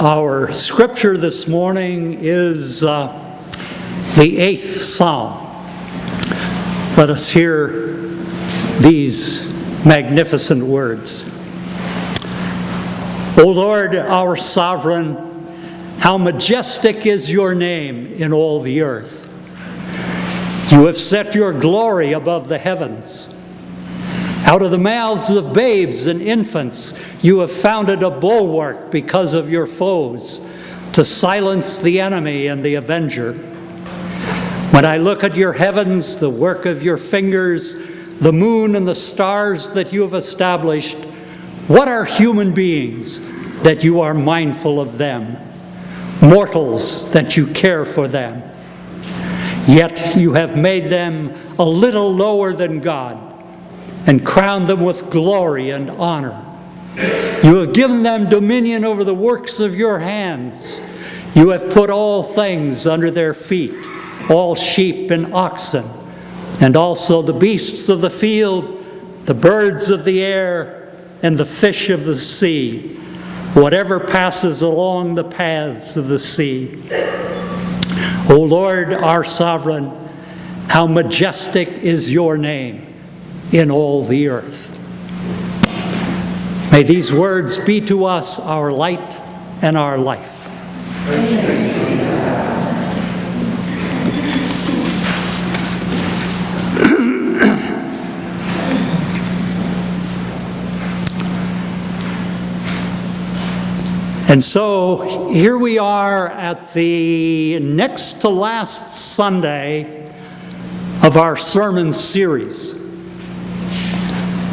Our scripture this morning is the 8th Psalm. Let us hear these magnificent words. O Lord, our sovereign, how majestic is your name in all the earth. You have set your glory above the heavens. Out of the mouths of babes and infants, you have founded a bulwark because of your foes, to silence the enemy and the avenger. When I look at your heavens, the work of your fingers, the moon and the stars that you have established, what are human beings that you are mindful of them? Mortals that you care for them. Yet you have made them a little lower than God, and crowned them with glory and honor. You have given them dominion over the works of your hands. You have put all things under their feet, all sheep and oxen, and also the beasts of the field, the birds of the air, and the fish of the sea, whatever passes along the paths of the sea. O Lord, our sovereign, how majestic is your name in all the earth. May these words be to us our light and our life. And so here we are at the next to last Sunday of our sermon series,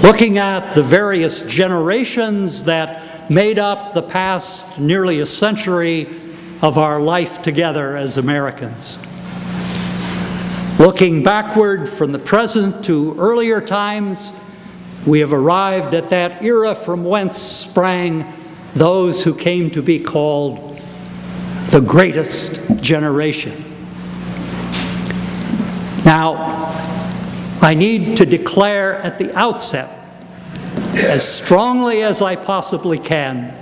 looking at the various generations that made up the past nearly a century of our life together as Americans. Looking backward from the present to earlier times, we have arrived at that era from whence sprang those who came to be called the greatest generation. Now, I need to declare at the outset, as strongly as I possibly can,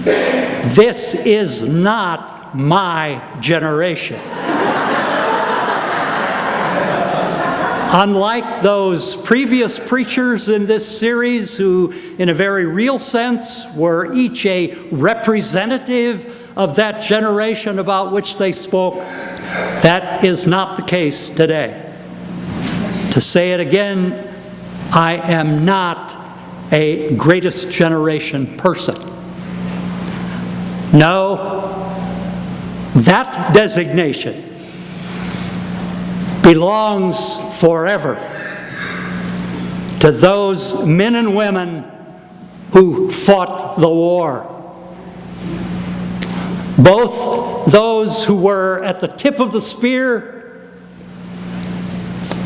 this is not my generation. Unlike those previous preachers in this series who, in a very real sense, were each a representative of that generation about which they spoke, that is not the case today. To say it again, I am not a greatest generation person. No, that designation belongs forever to those men and women who fought the war. Both those who were at the tip of the spear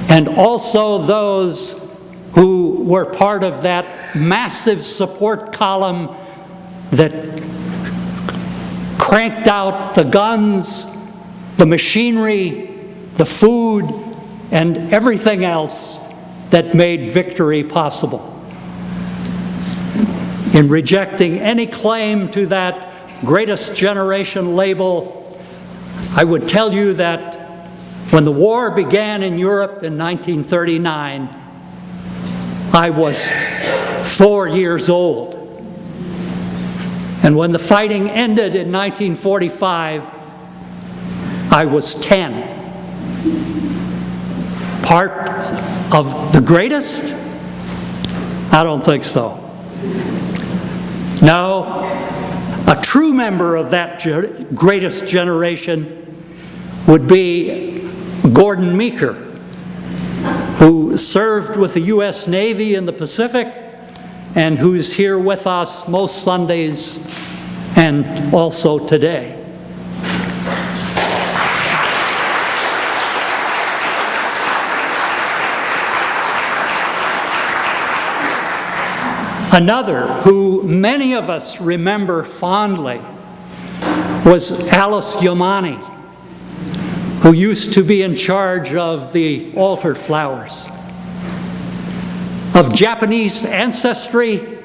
and also those who were part of that massive support column that cranked out the guns, the machinery, the food, and everything else that made victory possible. In rejecting any claim to that greatest generation label, I would tell you that when the war began in Europe in 1939, I was 4 years old. And when the fighting ended in 1945, I was 10. Part of the greatest? I don't think so. No, a true member of that greatest generation would be Gordon Meeker, who served with the U.S. Navy in the Pacific and who's here with us most Sundays and also today. Another who many of us remember fondly was Alice Yamani, who used to be in charge of the altar flowers. Of Japanese ancestry,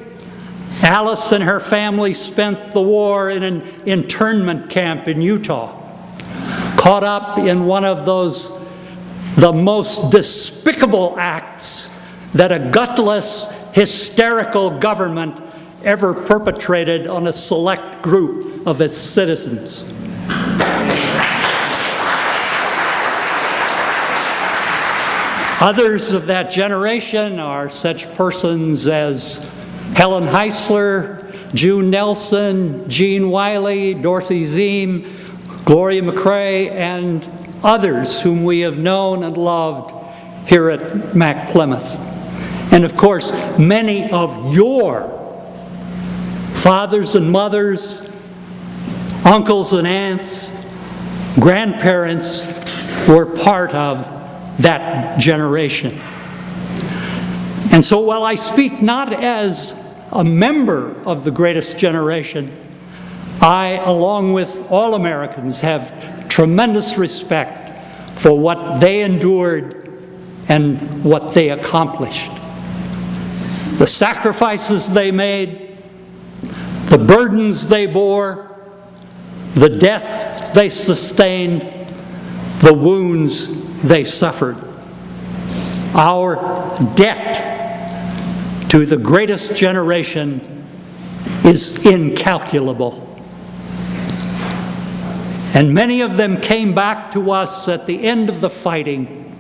Alice and her family spent the war in an internment camp in Utah, caught up in one of the most despicable acts that a gutless, hysterical government ever perpetrated on a select group of its citizens. Others of that generation are such persons as Helen Heisler, June Nelson, Jean Wiley, Dorothy Zeem, Gloria McRae, and others whom we have known and loved here at Mac Plymouth. And of course, many of your fathers and mothers, uncles and aunts, grandparents were part of that generation. And so while I speak not as a member of the greatest generation, I, along with all Americans, have tremendous respect for what they endured and what they accomplished. The sacrifices they made, the burdens they bore, the deaths they sustained, the wounds they suffered. Our debt to the greatest generation is incalculable. And many of them came back to us at the end of the fighting,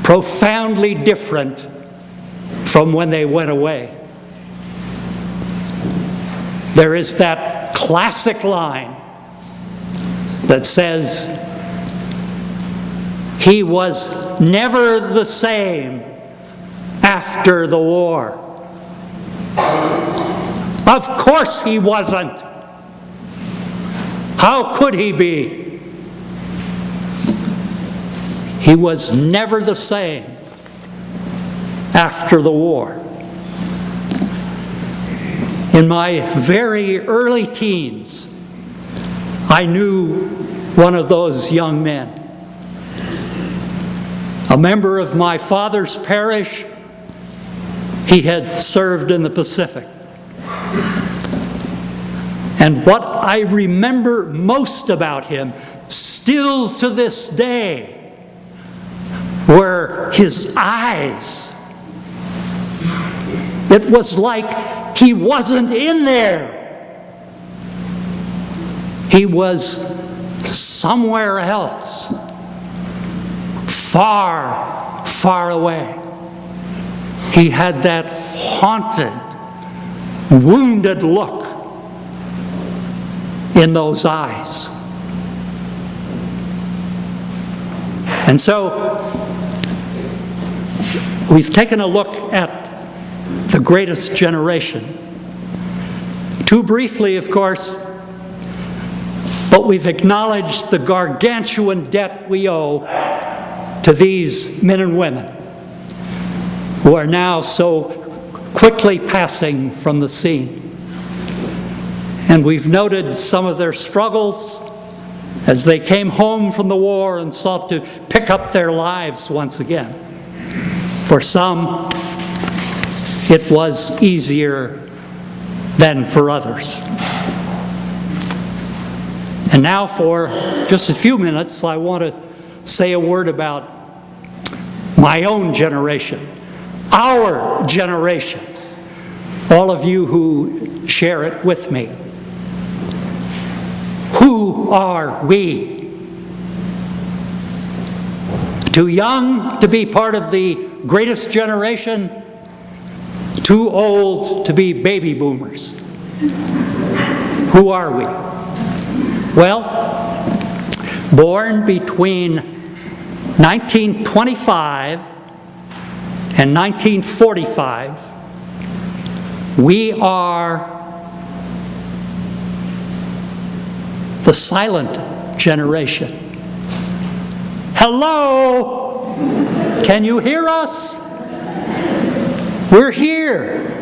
profoundly different from when they went away. There is that classic line that says, "He was never the same after the war." Of course he wasn't. How could he be? He was never the same after the war. In my very early teens, I knew one of those young men. A member of my father's parish, he had served in the Pacific. And what I remember most about him, still to this day, were his eyes. It was like he wasn't in there. He was somewhere else, far, far away. He had that haunted, wounded look in those eyes. And so, we've taken a look at the greatest generation. Too briefly, of course, but we've acknowledged the gargantuan debt we owe to these men and women who are now so quickly passing from the scene. And we've noted some of their struggles as they came home from the war and sought to pick up their lives once again. For some, it was easier than for others. And now for just a few minutes, I want to say a word about my own generation, our generation, all of you who share it with me. Who are we? Too young to be part of the greatest generation, too old to be baby boomers. Who are we? Well, born between 1925 and 1945, we are the silent generation. Hello? Can you hear us? We're here.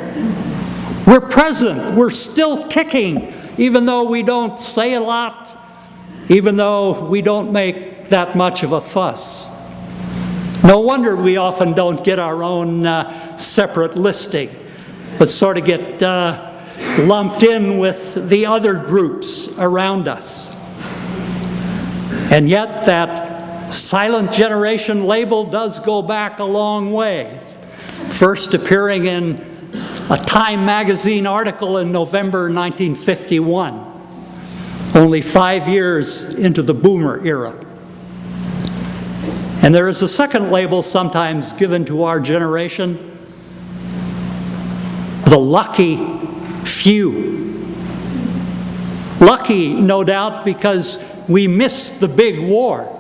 We're present. We're still kicking, even though we don't say a lot, even though we don't make that much of a fuss. No wonder we often don't get our own separate listing. but sort of get lumped in with the other groups around us. And yet that silent generation label does go back a long way, first appearing in a Time magazine article in November 1951, only 5 years into the boomer era. And there is a second label sometimes given to our generation, the lucky few. Lucky, no doubt, because we missed the big war.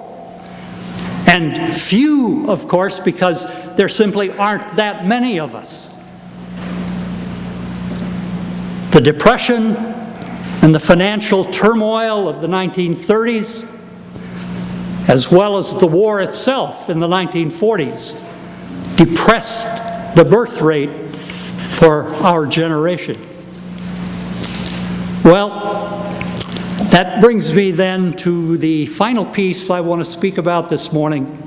And few, of course, because there simply aren't that many of us. The Depression and the financial turmoil of the 1930s, as well as the war itself in the 1940s, depressed the birth rate for our generation. Well, that brings me then to the final piece I want to speak about this morning,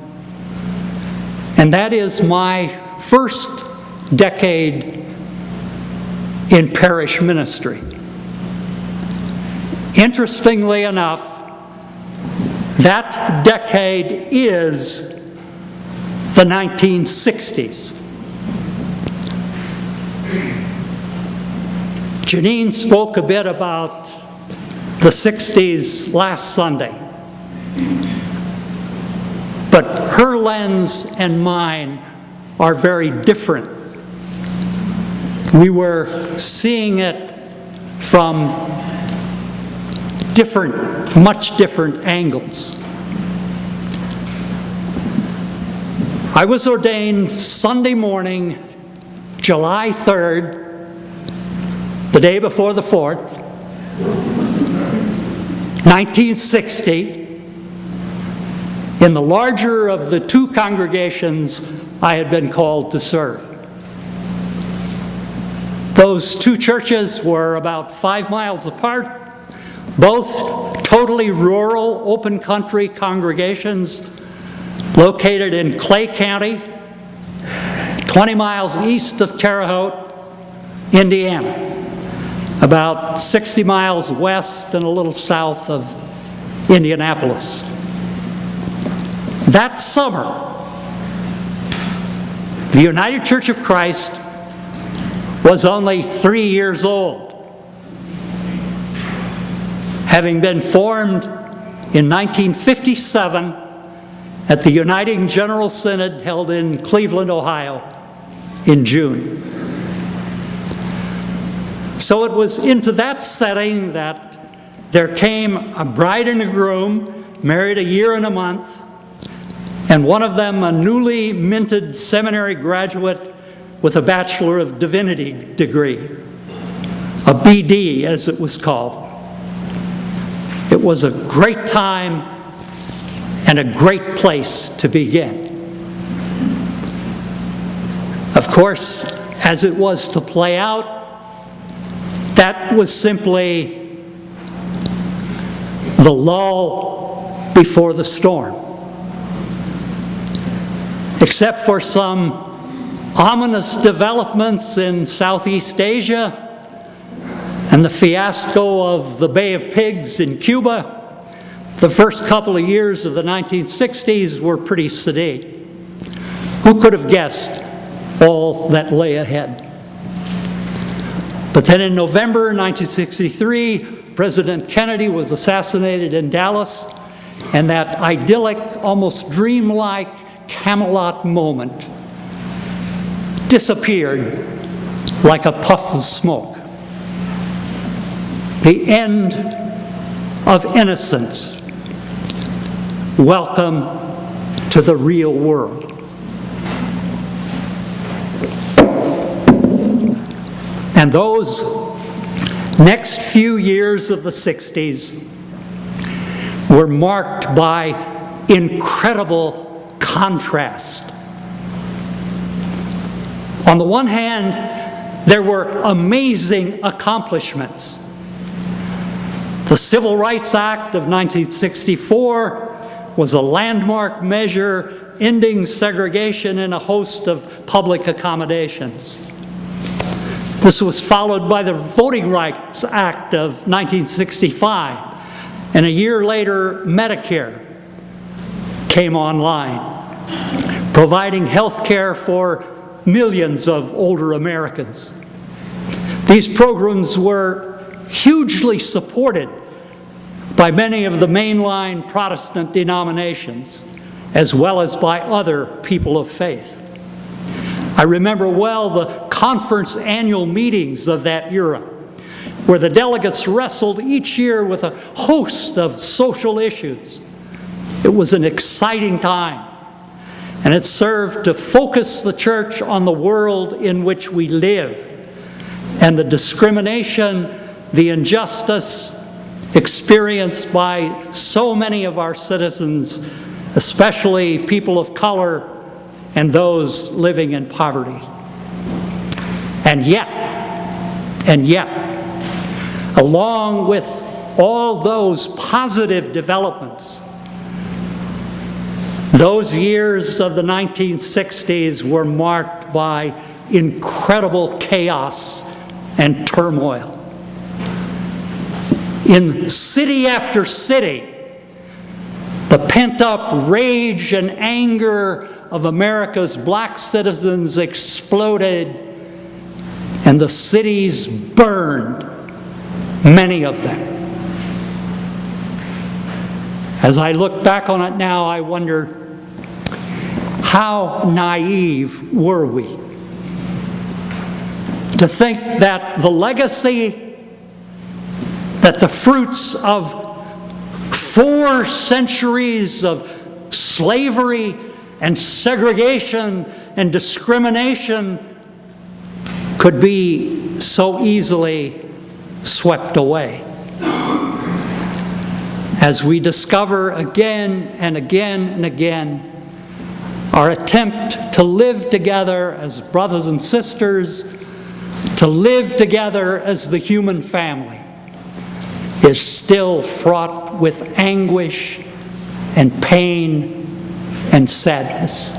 and that is my first decade in parish ministry. Interestingly enough, that decade is the 1960s. Janine spoke a bit about the 60s last Sunday, but her lens and mine are very different. We were seeing it from much different angles. I was ordained Sunday morning, July 3rd, the day before the 4th, 1960, in the larger of the two congregations I had been called to serve. Those two churches were about 5 miles apart, both totally rural, open country congregations located in Clay County, 20 miles east of Terre Haute, Indiana, about 60 miles west and a little south of Indianapolis. That summer, the United Church of Christ was only 3 years old, having been formed in 1957 at the Uniting General Synod held in Cleveland, Ohio in June. So it was into that setting that there came a bride and a groom, married a year and a month, and one of them a newly minted seminary graduate with a Bachelor of Divinity degree, a BD as it was called. It was a great time and a great place to begin. Of course, as it was to play out, that was simply the lull before the storm. Except for some ominous developments in Southeast Asia and the fiasco of the Bay of Pigs in Cuba, the first couple of years of the 1960s were pretty sedate. Who could have guessed all that lay ahead? But then in November 1963, President Kennedy was assassinated in Dallas, and that idyllic, almost dreamlike Camelot moment disappeared like a puff of smoke. The end of innocence. Welcome to the real world. And those next few years of the 60s were marked by incredible contrast. On the one hand, there were amazing accomplishments. The Civil Rights Act of 1964 was a landmark measure ending segregation in a host of public accommodations. This was followed by the Voting Rights Act of 1965, and a year later, Medicare came online, providing health care for millions of older Americans. These programs were hugely supported by many of the mainline Protestant denominations, as well as by other people of faith. I remember well the conference annual meetings of that era, where the delegates wrestled each year with a host of social issues. It was an exciting time, and it served to focus the church on the world in which we live and the discrimination, the injustice experienced by so many of our citizens, especially people of color and those living in poverty. And yet, along with all those positive developments, those years of the 1960s were marked by incredible chaos and turmoil. In city after city, the pent-up rage and anger of America's black citizens exploded, and the cities burned, many of them. As I look back on it now, I wonder, how naive were we to think that the legacy, that the fruits of 4 centuries of slavery and segregation and discrimination could be so easily swept away. As we discover again and again and again, our attempt to live together as brothers and sisters, to live together as the human family, is still fraught with anguish and pain and sadness.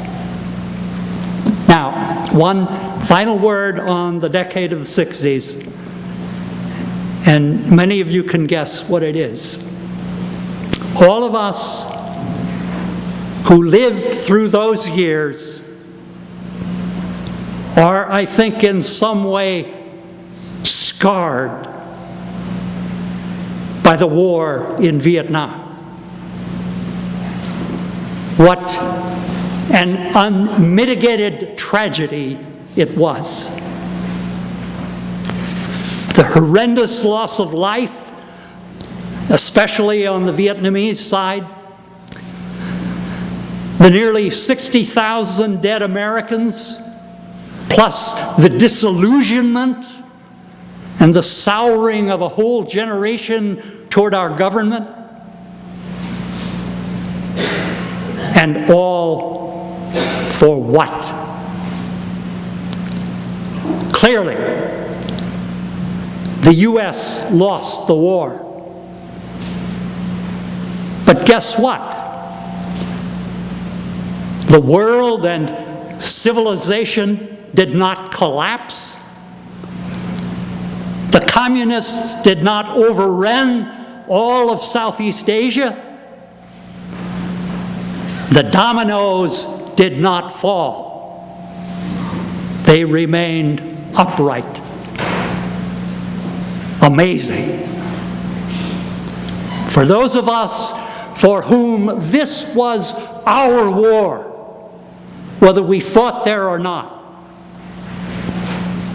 Now, one final word on the decade of the 60s, and many of you can guess what it is. All of us who lived through those years are, I think, in some way scarred by the war in Vietnam. What an unmitigated tragedy it was. The horrendous loss of life, especially on the Vietnamese side, the nearly 60,000 dead Americans, plus the disillusionment and the souring of a whole generation toward our government, and all for what? Clearly, the U.S. lost the war. But guess what? The world and civilization did not collapse. The communists did not overrun all of Southeast Asia. The dominoes did not fall. They remained upright. Amazing. For those of us for whom this was our war, whether we fought there or not,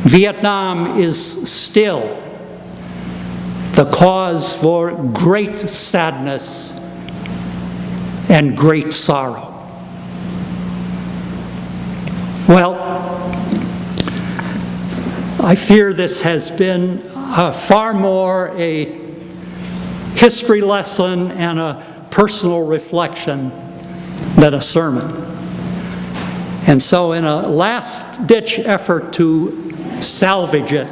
Vietnam is still the cause for great sadness and great sorrow. Well, I fear this has been far more a history lesson and a personal reflection than a sermon. And so in a last-ditch effort to salvage it,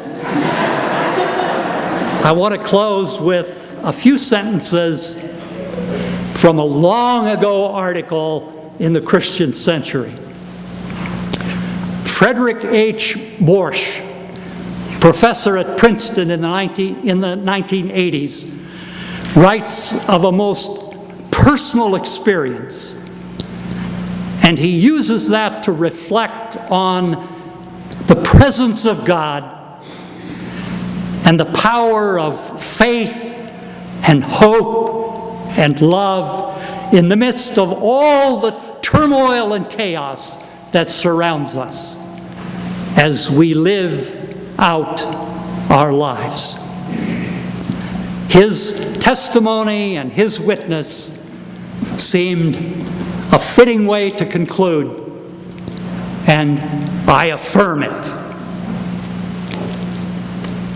I want to close with a few sentences from a long ago article in the Christian Century. Frederick H. Borsch, professor at Princeton in the 1980s, writes of a most personal experience. And he uses that to reflect on the presence of God and the power of faith and hope and love in the midst of all the turmoil and chaos that surrounds us as we live out our lives. His testimony and his witness seemed a fitting way to conclude, and I affirm it.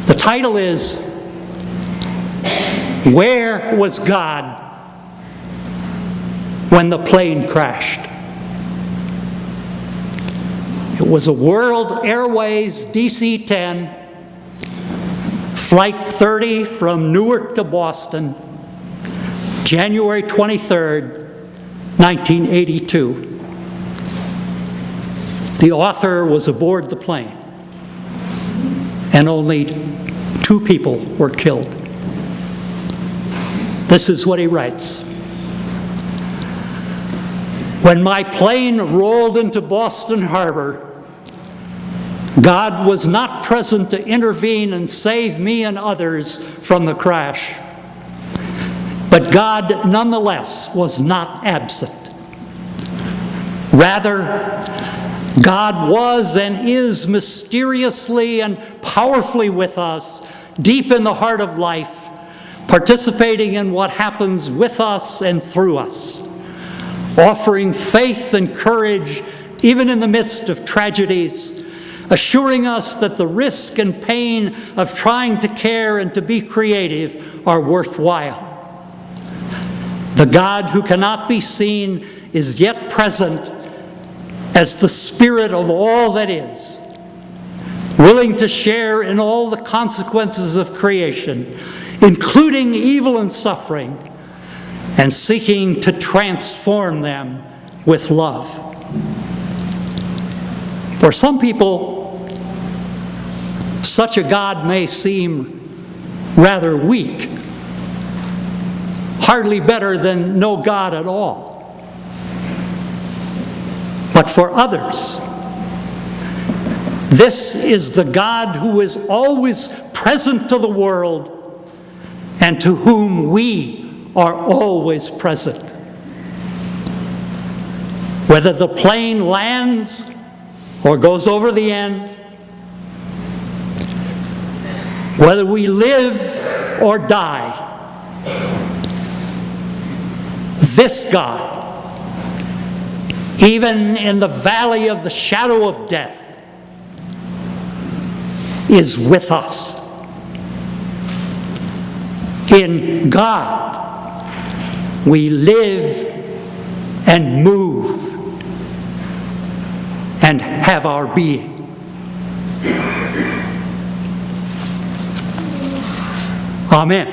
The title is, "Where Was God When the Plane Crashed?" It was a World Airways DC-10, Flight 30 from Newark to Boston, January 23rd, 1982. The author was aboard the plane, and only 2 people were killed. This is what he writes. "When my plane rolled into Boston Harbor, God was not present to intervene and save me and others from the crash. But God, nonetheless, was not absent. Rather, God was and is mysteriously and powerfully with us, deep in the heart of life, participating in what happens with us and through us, offering faith and courage even in the midst of tragedies, assuring us that the risk and pain of trying to care and to be creative are worthwhile. The God who cannot be seen is yet present as the Spirit of all that is, willing to share in all the consequences of creation, including evil and suffering, and seeking to transform them with love." For some people, such a God may seem rather weak, hardly better than no God at all. But for others, this is the God who is always present to the world and to whom we are always present. Whether the plane lands or goes over the end, whether we live or die, this God, even in the valley of the shadow of death, is with us. In God, we live and move and have our being. Amen.